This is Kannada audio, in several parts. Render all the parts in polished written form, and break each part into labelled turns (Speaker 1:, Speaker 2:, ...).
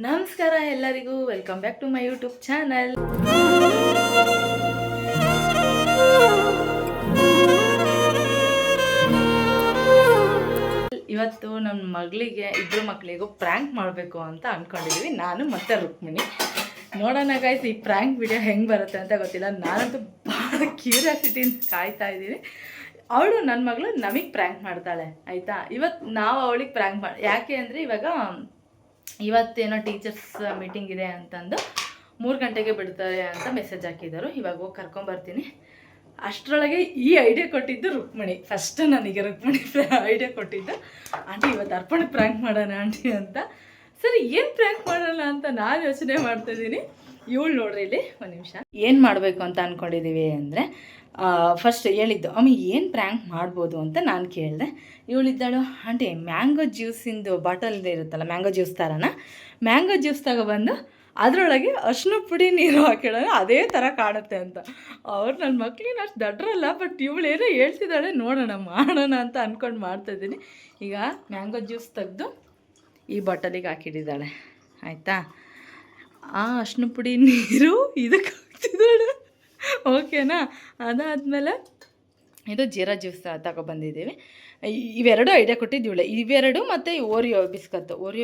Speaker 1: ನಮಸ್ಕಾರ ಎಲ್ಲರಿಗೂ, welcome back to my YouTube channel. ಇವತ್ತು ನಮ್ಮ ಮಗಳಿಗೆ, ಇಬ್ಬರು ಮಕ್ಕಳಿಗೂ ಪ್ರ್ಯಾಂಕ್ ಮಾಡಬೇಕು ಅಂತ ಅಂದ್ಕೊಂಡಿದ್ದೀವಿ, ನಾನು ಮತ್ತು ರುಕ್ಮಿಣಿ. ನೋಡೋಣ ಗೈಸ್, ಈ ಪ್ರ್ಯಾಂಕ್ ವಿಡಿಯೋ ಹೆಂಗೆ ಬರುತ್ತೆ ಅಂತ ಗೊತ್ತಿಲ್ಲ. ನಾನಂತೂ ಭಾಳ ಕ್ಯೂರಿಯಾಸಿಟಿಯಿಂದ ಕಾಯ್ತಾ ಇದ್ದೀನಿ. ಅವಳು ನನ್ನ ಮಗಳು ನಮಗೆ ಪ್ರ್ಯಾಂಕ್ ಮಾಡ್ತಾಳೆ, ಆಯಿತಾ. ಇವತ್ತು ನಾವು ಅವಳಿಗೆ ಪ್ರ್ಯಾಂಕ್ ಯಾಕೆ ಅಂದರೆ ಇವತ್ತೇನೋ ಟೀಚರ್ಸ್ ಮೀಟಿಂಗ್ ಇದೆ ಅಂತಂದು 3 ಗಂಟೆಗೆ ಬಿಡ್ತಾರೆ ಅಂತ ಮೆಸೇಜ್ ಹಾಕಿದರು. ಇವಾಗ ಹೋಗಿ ಕರ್ಕೊಂಬರ್ತೀನಿ. ಅಷ್ಟರೊಳಗೆ ಈ ಐಡಿಯಾ ಕೊಟ್ಟಿದ್ದು ರುಕ್ಮಿಣಿ. ಫಸ್ಟ್ ನನಗೆ ರುಕ್ಮಿಣಿ ಐಡಿಯಾ ಕೊಟ್ಟಿದ್ದು, ಆಂಟಿ ಇವತ್ತು ಅರ್ಪಣೆ ಪ್ರ್ಯಾಂಕ್ ಮಾಡೋಣ ಆಂಟಿ ಅಂತ. ಸರಿ, ಏನು ಪ್ರ್ಯಾಂಕ್ ಮಾಡೋಣ ಅಂತ ನಾನು ಯೋಚನೆ ಮಾಡ್ತಾಯಿದ್ದೀನಿ. ಇವಳು ನೋಡ್ರಿ ಇಲ್ಲಿ ಒಂದು ನಿಮಿಷ. ಏನು ಮಾಡಬೇಕು ಅಂತ ಅಂದ್ಕೊಂಡಿದ್ದೀವಿ ಅಂದರೆ, ಫಸ್ಟ್ ಹೇಳಿದ್ದು ಅಮ್ಮ ಏನು ಪ್ರ್ಯಾಂಕ್ ಮಾಡ್ಬೋದು ಅಂತ ನಾನು ಕೇಳಿದೆ. ಇವಳಿದ್ದಾಳು, ಆಂಟಿ ಮ್ಯಾಂಗೋ ಜ್ಯೂಸಿಂದು ಬಾಟಲ್ದು ಇರುತ್ತಲ್ಲ, ಮ್ಯಾಂಗೋ ಜ್ಯೂಸ್ ಥರನ, ಮ್ಯಾಂಗೋ ಜ್ಯೂಸ್ ತಗೊಬಂದು ಅದರೊಳಗೆ ಅರ್ಶಿನ ಪುಡಿ ನೀರು ಹಾಕಿಡೋಣ, ಅದೇ ಥರ ಕಾಣುತ್ತೆ ಅಂತ. ಅವ್ರು ನನ್ನ ಮಕ್ಳಿಗೆ ಅಷ್ಟು ದಡ್ರಲ್ಲ, ಬಟ್ ಇವಳೇನೋ ಹೇಳ್ತಿದ್ದಾಳೆ, ನೋಡೋಣ ಮಾಡೋಣ ಅಂತ ಅಂದ್ಕೊಂಡು ಮಾಡ್ತಾಯಿದ್ದೀನಿ. ಈಗ ಮ್ಯಾಂಗೋ ಜ್ಯೂಸ್ ತೆಗೆದು ಈ ಬಾಟಲಿಗೆ ಹಾಕಿಟ್ಟಿದ್ದಾಳೆ, ಆಯಿತಾ. ಆ ಅರ್ಶಿನ ಪುಡಿ ನೀರು ಇದಕ್ಕೆ ಹಾಕ್ತಿದ್ದಾಳೆ, ಓಕೆನಾ. ಅದಾದಮೇಲೆ ಇದು ಜೀರಾ ಜ್ಯೂಸ್ ತಗೊಬಂದಿದ್ದೀವಿ. ಇವೆರಡು ಐಡಿಯಾ ಕೊಟ್ಟಿದ್ದೀವಳೆ, ಇವೆರಡು ಮತ್ತು ಓರಿಯೋ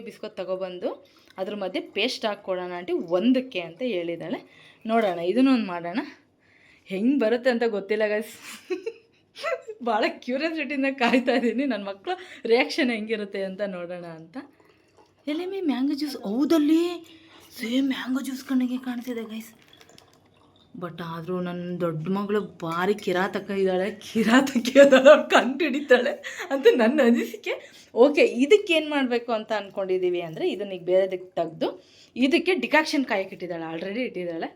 Speaker 1: ಬಿಸ್ಕತ್ ತಗೊಬಂದು ಅದ್ರ ಮಧ್ಯೆ ಪೇಸ್ಟ್ ಹಾಕ್ಕೊಡೋಣ ಆಂಟಿ ಒಂದಕ್ಕೆ ಅಂತ ಹೇಳಿದ್ದಾಳೆ. ನೋಡೋಣ, ಇದನ್ನೂ ಒಂದು ಮಾಡೋಣ. ಹೆಂಗೆ ಬರುತ್ತೆ ಅಂತ ಗೊತ್ತಿಲ್ಲ ಗೈಸ್. ಭಾಳ ಕ್ಯೂರಿಯಾಸಿಟಿಯಿಂದ ಕಾಯ್ತಾ ಇದ್ದೀನಿ, ನನ್ನ ಮಕ್ಕಳ ರಿಯಾಕ್ಷನ್ ಹೆಂಗಿರುತ್ತೆ ಅಂತ ನೋಡೋಣ ಅಂತ. ಎಲ್ಲೇ ಮ್ಯಾಂಗೋ ಜ್ಯೂಸ್, ಹೌದಲ್ಲಿ ಸೇಮ್ ಮ್ಯಾಂಗೋ ಜ್ಯೂಸ್ ಕಣ್ಣಿಗೆ ಕಾಣ್ತಿದೆ ಗೈಸ್. ಬಟ್ ಆದರೂ ನನ್ನ ದೊಡ್ಡ ಮಗಳು ಭಾರಿ ಕಿರಾತಕ ಇದ್ದಾಳೆ, ಕಂಡು ಹಿಡಿತಾಳೆ ಅಂತ ನನ್ನ ಅನಿಸಿಕೆ. ಓಕೆ, ಇದಕ್ಕೇನು ಮಾಡಬೇಕು ಅಂತ ಅಂದ್ಕೊಂಡಿದ್ದೀವಿ ಅಂದರೆ, ಇದನ್ನ ಈಗ ಬೇರೆದಕ್ಕೆ ತೆಗೆದು ಇದಕ್ಕೆ ಡಿಕಾಕ್ಷನ್ ಕಾಯಕ್ಕಿಟ್ಟಿದ್ದಾಳೆ, ಆಲ್ರೆಡಿ ಇಟ್ಟಿದ್ದಾಳೆ.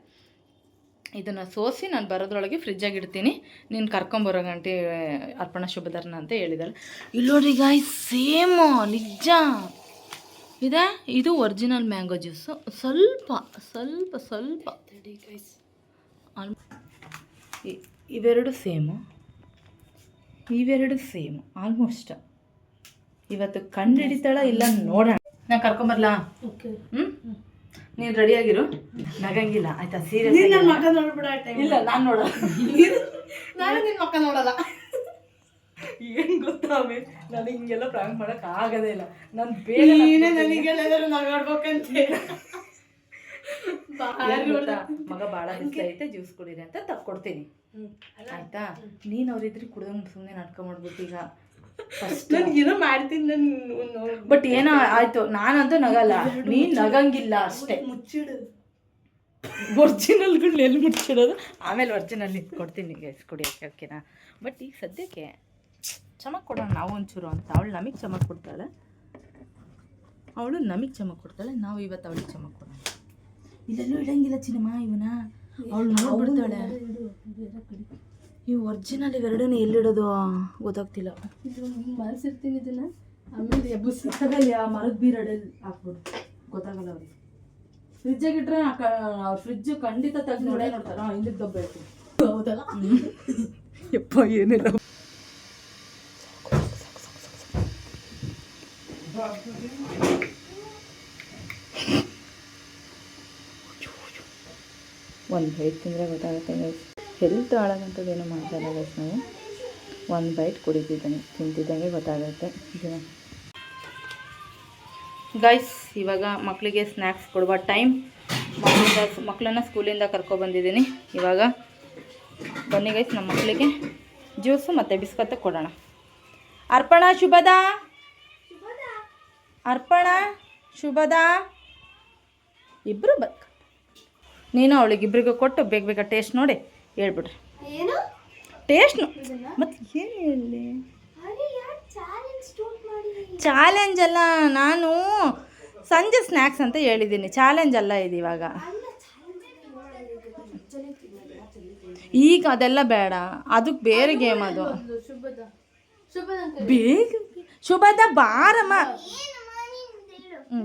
Speaker 1: ಇದನ್ನು ಸೋಸಿ ನಾನು ಬರೋದ್ರೊಳಗೆ ಫ್ರಿಜ್ಜಾಗಿ ಇಡ್ತೀನಿ, ನೀನು ಕರ್ಕೊಂಬರೋ ಗಂಟೆ ಅರ್ಪಣಾ ಶುಭಧರ್ನ ಅಂತ ಹೇಳಿದ್ದಾಳೆ. ಇಲ್ಲಿ ನೋಡ್ರಿ ಗಾಯ್ಸ್, ಸೇಮು ನಿಜ ಇದೆ. ಇದು ಒರಿಜಿನಲ್ ಮ್ಯಾಂಗೋ ಜ್ಯೂಸು. ಸ್ವಲ್ಪ ಇವೆರಡು ಸೇಮು ಆಲ್ಮೋಸ್ಟ್. ಇವತ್ತು ಕಂಡು ಹಿಡಿತಾಳ ಇಲ್ಲ ನೋಡೋಣ. ನಾನು ಕರ್ಕೊಂಬರ್ಲಾ? ನೀನು ರೆಡಿಯಾಗಿರು, ನಗಂಗಿಲ್ಲ ಆಯ್ತಾ? ಸೀರಿಯಸ್ ಇಲ್ಲ, ನಾನು ನೋಡೋಲ್ಲ. ಏನು ಗೊತ್ತಾ, ನಾನು ಹಿಂಗೆಲ್ಲ ಪ್ರಾಂಕ್ ಮಾಡೋಕೆ ಆಗೋದೇ ಇಲ್ಲ. ನಾನು ಬೇಗ ಮಗ ಭಾಳ ಇಷ್ಟ ಐತೆ, ಜ್ಯೂಸ್ ಕುಡೀರಿ ಅಂತ ತಕ್ಕೊಡ್ತೀನಿ, ಆಯ್ತಾ. ನೀನು ಅವ್ರಿದ್ರೆ ಕುಡ್ದಂಗೆ ಸುಮ್ಮನೆ ನಾಟಕ ಮಾಡ್ಬಿಟ್ಟು ಈಗ ಏನೋ ಮಾಡ್ತೀನಿ ನಾನು. ಬಟ್ ಏನೋ ಆಯ್ತು, ನಾನಂತೂ ನಗಲ್ಲ, ನೀನು ನಗಂಗಿಲ್ಲ ಅಷ್ಟೇ. ಮುಚ್ಚಿಡು, ಒರಿಜಿನಲ್ಗಳನ್ನ ಎಲ್ಲಿ ಮುಚ್ಚಿಡೋದು, ಆಮೇಲೆ ಒರಿಜಿನಲ್ ಕೊಡ್ತೀನಿ ಗೈಸ್ ಕುಡಿಯೋಕ್ಕೆ, ಓಕೆನಾ. ಬಟ್ ಈಗ ಸದ್ಯಕ್ಕೆ ಚಮಕ್ ಕೊಡೋಣ ನಾವು ಒಂಚೂರು ಅಂತ. ಅವಳು ನಮಗೆ ಚಮಕ್ ಕೊಡ್ತಾಳೆ, ನಾವು ಇವತ್ತು ಅವಳಿಗೆ ಚಮಕ್ ಕೊಡೋಣ. ಇಲ್ಲೆಲ್ಲೂ ಇಡಂಗಿಲ್ಲ ಚಿನ್ನಮ್ಮ ಇವನ, ಅವಳು ನೋಡ್ಬಿಡ್ತಾಳೆ. ಈ ಒರಿಜಿನಲ್ ಇವೆರಡನ್ನ ಎಲ್ಲಿಡೋದು ಗೊತ್ತಾಗ್ತಿಲ್ಲ. ಮರೆಸಿರ್ತೀನಿ ಇದನ್ನ, ಆಮೇಲೆ ಎಬ್ಬಸಲ್ಲಿ ಆ ಮರದ ಬೀರಡಲ್ಲಿ ಹಾಕ್ಬಿಡು, ಗೊತ್ತಾಗಲ್ಲ ಅವ್ರಿಗೆ. ಫ್ರಿಜ್ಜಾಗಿ ಇಟ್ರೆ ಅವ್ರ ಫ್ರಿಜ್ಜು ಖಂಡಿತ ತೆಗ್ದು ನೋಡೇ ನೋಡ್ತಾರ. ಹಿಂದಕ್ಕೆ ದಬ್ಬ ಇರ್ತೀವಿ, ಹೌದಲ್ಲ. ಯಪ್ಪ ಏನಿಲ್ಲ. ಒಂದು ಬೈಟ್ ತಿಂದರೆ ಗೊತ್ತಾಗುತ್ತೆ ಗೈಸ್, ಹೆಲ್ತ್ ಹಾಳಾಗಂಥದ್ದು ಏನೂ ಮಾಡ್ತಾಯಿಲ್ಲ ಗೈಸ್. ನಾವು ಒಂದು ಬೈಟ್ ತಿಂತಿದ್ದಂಗೆ ಗೊತ್ತಾಗುತ್ತೆ ಗೈಸ್. ಇವಾಗ ಮಕ್ಕಳಿಗೆ ಸ್ನ್ಯಾಕ್ಸ್ ಕೊಡುವ ಟೈಮ್. ಮಕ್ಕಳನ್ನ ಸ್ಕೂಲಿಂದ ಕರ್ಕೊಬಂದಿದ್ದೀನಿ. ಇವಾಗ ಬನ್ನಿ ಗೈಸ್, ನಮ್ಮ ಮಕ್ಕಳಿಗೆ ಜ್ಯೂಸು ಮತ್ತು ಬಿಸ್ಕತ್ತು ಕೊಡೋಣ. ಅರ್ಪಣಾ ಶುಭದ ಇಬ್ಬರು ನೀನು ಅವಳಿಗೆ ಇಬ್ಬರಿಗೂ ಕೊಟ್ಟು ಬೇಗ ಟೇಸ್ಟ್ ನೋಡಿ ಹೇಳ್ಬಿಡ್ರಿ. ಟೇಸ್ಟ್ ಮತ್ತು ಏನು ಹೇಳಿ, ಚಾಲೆಂಜ್ ಅಲ್ಲ, ನಾನು ಸಂಜೆ ಸ್ನ್ಯಾಕ್ಸ್ ಅಂತ ಹೇಳಿದ್ದೀನಿ, ಚಾಲೆಂಜ್ ಅಲ್ಲ ಇದು. ಇವಾಗ ಈಗ ಅದೆಲ್ಲ ಬೇಡ, ಅದಕ್ಕೆ ಬೇರೆ ಗೇಮ್ ಅದು. ಬೇಗ ಶುಭದ ಬಾರಮ್ಮ.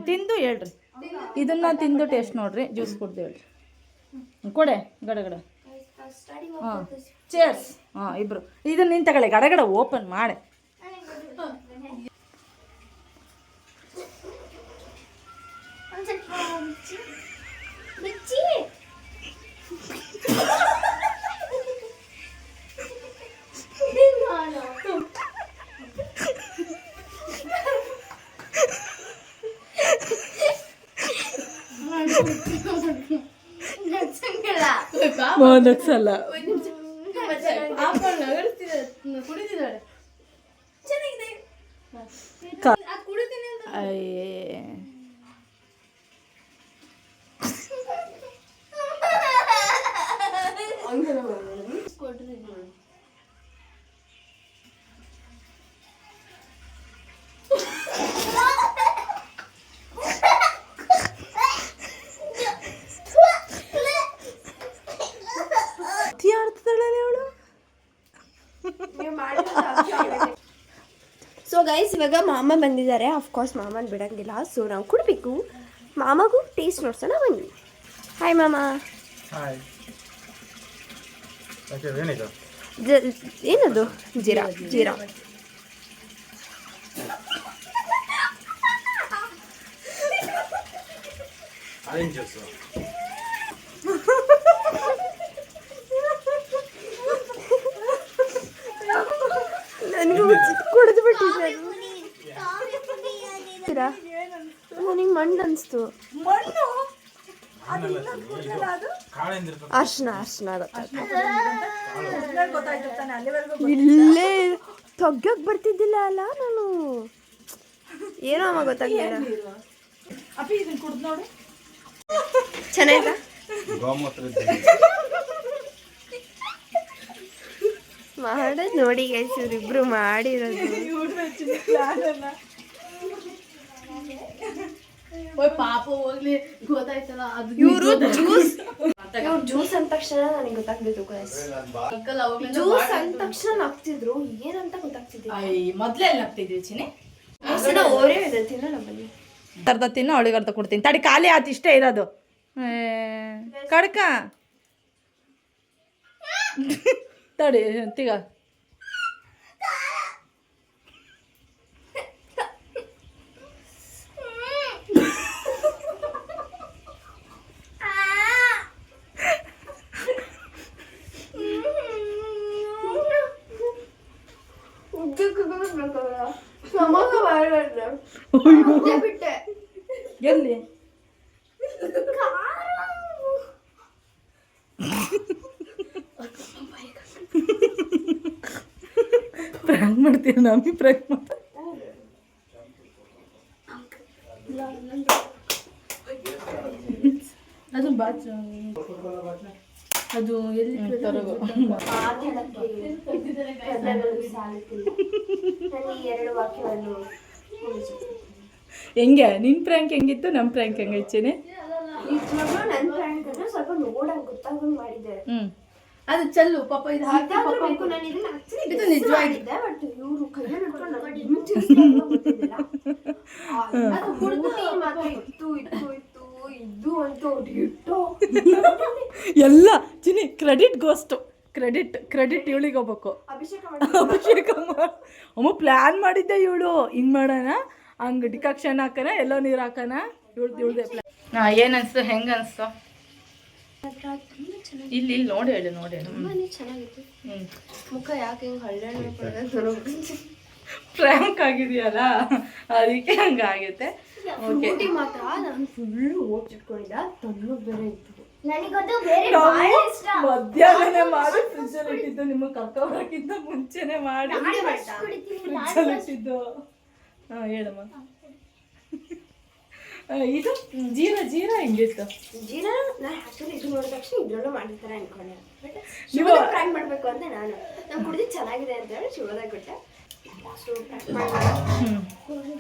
Speaker 1: ತಿಂದು ಹೇಳ್ರಿ, ಇದನ್ನ ತಿಂದು ಟೇಸ್ಟ್ ನೋಡ್ರಿ, ಜ್ಯೂಸ್ ಕುಡ್ದು ಹೇಳ್ರಿ. ಕೊಡೆ ಗಡಗಡ. ಹಾಂ ಚೇರ್ಸ್. ಹಾಂ ಇಬ್ರು ಇದನ್ನ ನಿಂತು ತಗೊಳ್ಳಿ, ಗಡಗಡ ಓಪನ್ ಮಾಡಿ. ನಗ್ಸಲ್ಲ.
Speaker 2: ಸೊ ಗೈಸ್ ಇವಾಗ ಮಾಮ ಬಂದಿದ್ದಾರೆ. ಅಫ್ಕೋರ್ಸ್ ಮಾಮನ ಬಿಡಂಗಿಲ್ಲ, ಸೊ ನಾವು ಕುಡಬೇಕು. ಮಾಮಗೂ ಟೇಸ್ಟ್ ನೋಡ್ಸೋಣ ಬನ್ನಿ. ಹಾಯ್ ಮಾಮ. ಏನದು? ಜೀರಾ. ಜೀರಾ ನನಗೂ ಕುಡಿದು ಬಿಟ್ಟಿದ್ದೆ. ನನಗೆ ಮಣ್ಣು ಅನಿಸ್ತು. ಅರ್ಶನ ಇಲ್ಲೇ ತೊಗ್ಗಕ್ಕೆ ಬರ್ತಿದ್ದಿಲ್ಲ ಅಲ್ಲ ನಾನು. ಏನೋ ಅಮ್ಮ ಗೊತ್ತಾಗ್ಲಿಲ್ಲ. ಚೆನ್ನಾಯ್ತಾ? ಮಾಡೋದು ನೋಡಿ ಗೈಸ್, ಇವ್ರಿಬ್ರು ಮಾಡಿರೋದು. ಇವರು ಜ್ಯೂಸ್ ಅಂದ ತಕ್ಷಣ ನನಗೆ ಗೊತ್ತಾಗ್ಬೇಕು ಗೈಸ್. ಜ್ಯೂಸ್ ಅಂದ ತಕ್ಷಣ ನಗ್ತಿದ್ರು, ಏನಂತ ಗೊತ್ತಾಗ್ತಿದ್ದೆ.
Speaker 1: ಮೊದ್ಲೇ ನಗ್ತಿದ್ವಿ ಚಿನಿ.
Speaker 2: ಓರೇ ಇದೆ ತಿನ್ನೋಣ ಬನ್ನಿ.
Speaker 1: ಅರ್ಧ ತಿನ್ನೋ, ಅವಳಿಗೆ ಅರ್ಧ ಕೊಡ್ತೀನಿ. ತಡಿ, ಖಾಲಿ ಆಯ್ತು, ಇಷ್ಟೇ ಇರೋದು. ಕಡ್ಕ ತಡಿ ತಿಗ. ಎಲ್ಲಿ ಪ್ರ್ಯಾಂಕ್ ಮಾಡ್ತೀವಿ, ನಮ್ಮಿ ಪ್ರ್ಯಾಂಕ್ ಮಾಡ. ಅದು ಬಾಚು, ಅದು ಎಲ್ಲಿ ಹೆಂಗೆ ನಿನ್ ಪ್ರ್ಯಾಂಕ್ ಹೆಂಗಿತ್ತು, ನಮ್ಮ ಪ್ರ್ಯಾಂಕ್ ಹೆಂಗೈಚೇನೆ?
Speaker 2: ಸ್ವಲ್ಪ ನೋಡಂಗ್ ಗೊತ್ತಾಗಂಗ್ ಮಾಡಿದ್ದೆ.
Speaker 1: ಅದು ಚಲ್ಲು ಪಾಪ, ಇದು
Speaker 2: ಇದು ನಿಜವಾಗಿದ್ದೆ. ಬಟ್ ಇವರು ಕೈಯಲ್ಲಿ ಇದು ಅಂತ ಇಟ್ಟು
Speaker 1: ಎಲ್ಲ ಚಿನಿ ಕ್ರೆಡಿಟ್ ಗೋಸ್ಟು. ಕ್ರೆಡಿಟ್ ಇವಳಿಗೆ ಹೋಗ್ಬೇಕು. ಅಭಿಷೇಕ ಅಮ್ಮ ಪ್ಲ್ಯಾನ್ ಮಾಡಿದ್ದೆ ಇವಳು. ಹಿಂಗೆ ಮಾಡೋಣ, ಹಂಗೆ ಡಿಕಾಕ್ಷನ್ ಹಾಕೋಣ, ಎಲ್ಲೋ ನೀರು ಹಾಕೋಣ, ಇವಳ್ದೆ ಪ್ಲ್ಯಾನ್. ಹಾಂ, ಏನು ಅನಿಸ್ತು, ಹೆಂಗೆ ಅನಿಸ್ತು? ಇಲ್ಲಿ ನೋಡಿ ಹೇಳು, ನೋಡಿ ಹೇಳು.
Speaker 2: ಚೆನ್ನಾಗಿತ್ತು. ಮುಖ ಯಾಕೆ ಹಿಂಗೆ ಹಳ್ಳೆ
Speaker 1: ಫ್ರ್ಯಾಂಕ್ ಆಗಿದೆಯಲ್ಲ, ಅದಕ್ಕೆ ಹಂಗಾಗುತ್ತೆ.
Speaker 2: ಊಟಿ ಮಾತ್ರ ನಾನು ಫುಲ್ಲು ಓದಿಟ್ಕೊಂಡಿದ್ದ. ತಣ್ಣಗೆ ಬೇರೆ ಇತ್ತು.
Speaker 1: ಮಧ್ಯಾಹ್ನ ಮಾಡಿ ಫ್ರಿಜ್ಜಲ್ಲಿ ಇಟ್ಟಿದ್ದು, ನಿಮಗೆ ಕರ್ಕೊಂಬರಕ್ಕಿಂತ ಮುಂಚೆನೆ ಮಾಡಿ ಫ್ರಿಜ್ಜಲ್ಲಿ ಇಟ್ಟಿದ್ದು. ಹಾಂ ಹೇಳಮ್ಮ. ಇದು ಜೀರಾ ಹೆಂಗಿತ್ತು?
Speaker 2: ಜೀರಾ ನಾನು ಆಕ್ಚುಲಿ ಇದು ನೋಡಿದ ತಕ್ಷಣ ಇದ್ರಲ್ಲೂ ಮಾಡಿರ್ತಾರೆ ಅನ್ಕೊಂಡೆ. ನೀವು ಫ್ರೈ ಮಾಡಬೇಕು ಅಂತ ನಾನು ಕುಡಿದು ಚೆನ್ನಾಗಿದೆ ಅಂತ ಹೇಳಿ ಶಿವದಾಗ ಕೊಟ್ಟೆ.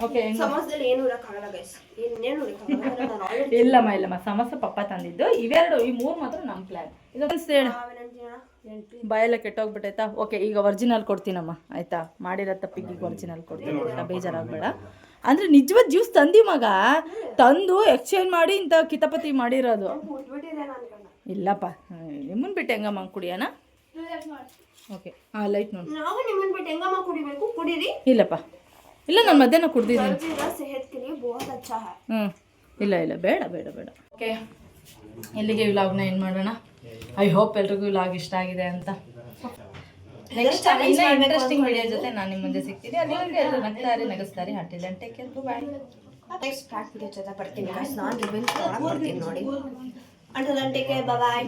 Speaker 1: ಓಕೆ
Speaker 2: ಸಮೋಸದಲ್ಲಿ ಏನು ಇಡಕ್ಕಾಗಲ್ಲ ಗೈಸ್, ಇನ್ನೇನು ಇಡಕ್ಕಾಗಲ್ಲ. ನಾನು ಆಲ್ರೆಡಿ
Speaker 1: ಇಲ್ಲಮ್ಮ ಸಮೋಸ ಪಪ್ಪ ತಂದಿದ್ದು. ಇವೆರಡು ಈ 3 ಮಾತ್ರ ನಮ್ಮ ಪ್ಲ್ಯಾನ್. ಬಾಯೆಲ್ಲ ಕೆಟ್ಟೋಗ್ಬಿಟ್ಟೈತಾ. ಓಕೆ ಈಗ ಒರಿಜಿನಲ್ ಕೊಡ್ತೀನಮ್ಮ ಆಯ್ತಾ, ಮಾಡಿರೋ ತಪ್ಪಿಗೆ ಈಗ ಒರಿಜಿನಲ್ ಕೊಡ್ತೀನಿ, ಬೇಜಾರಾಗಬೇಡ. ಅಂದರೆ ನಿಜವಾದ ಜ್ಯೂಸ್ ತಂದಿ ಮಗ, ತಂದು ಎಕ್ಸ್ಚೇಂಜ್ ಮಾಡಿ ಇಂಥ ಕಿತಾಪತಿ ಮಾಡಿರೋದು. ಇಲ್ಲಪ್ಪ ನಿಮ್ಮನ್ನ ಬಿಟ್ಟು ಹೆಂಗಮ್ಮ ಕುಡಿಯೋಣ. ಓಕೆ ಹಾಂ ಲೈಟ್ ನೋಡಿ.
Speaker 2: ನಾವು ನಿಮ್ಮನ್ನ ಬಿಟ್ಟು ಹೆಂಗಮ್ಮ ಕುಡಿಬೇಕು, ಕುಡೀರಿ.
Speaker 1: ಇಲ್ಲಪ್ಪ ಇಲ್ಲ, ನಾನು ಮಧ್ಯಾಹ್ನ ಕುಡ್ದಿದ್ದೀನಿ.
Speaker 2: सेहत के लिए बहुत अच्छा है.
Speaker 1: ಇಲ್ಲ ಬೇಡ ಬೇಡ ಬೇಡ. ಓಕೆ ಇಲ್ಲಿಗೆ ವ್ಲಾಗ್ನ ಏನು ಮಾಡೋಣ. ಐ ಹೋಪ್ ಎಲ್ರಿಗೂ ವ್ಲಾಗ್ ಇಷ್ಟ ಆಗಿದೆ ಅಂತ. ನೆಕ್ಸ್ಟ್ ಇನ್ನೂ ಇಂಟ್ರೆಸ್ಟಿಂಗ್ ವಿಡಿಯೋ ಜೊತೆ ನಾನು ನಿಮ್ಮ ಮುಂದೆ ಸಿಗ್ತೀನಿ. ಅಲ್ಲಿವರೆಗೆ ಎಲ್ಲರೂ ನಗ್ತಾರೆ ನಗಿಸ್ತಾರೆ. ಹಾಟಿಲ್ಲ ಟೇಕ್ ಕೇರ್, ಬಾಯ್.
Speaker 2: ನೆಕ್ಸ್ಟ್ ಪ್ಯಾಕ್ ವಿಡಿಯೋ ಜೊತೆ ಬರ್ತೀನಿ ಗೈಸ್. ನಾನು ರಿವೆಂಜ್ ತೊಗೊಳಕ್ಕೆ ಬರ್ತೀನಿ ನೋಡಿ. ಅಂಟಲ್ ಟೇಕ್ ಕೇರ್, ಬಾಯ್.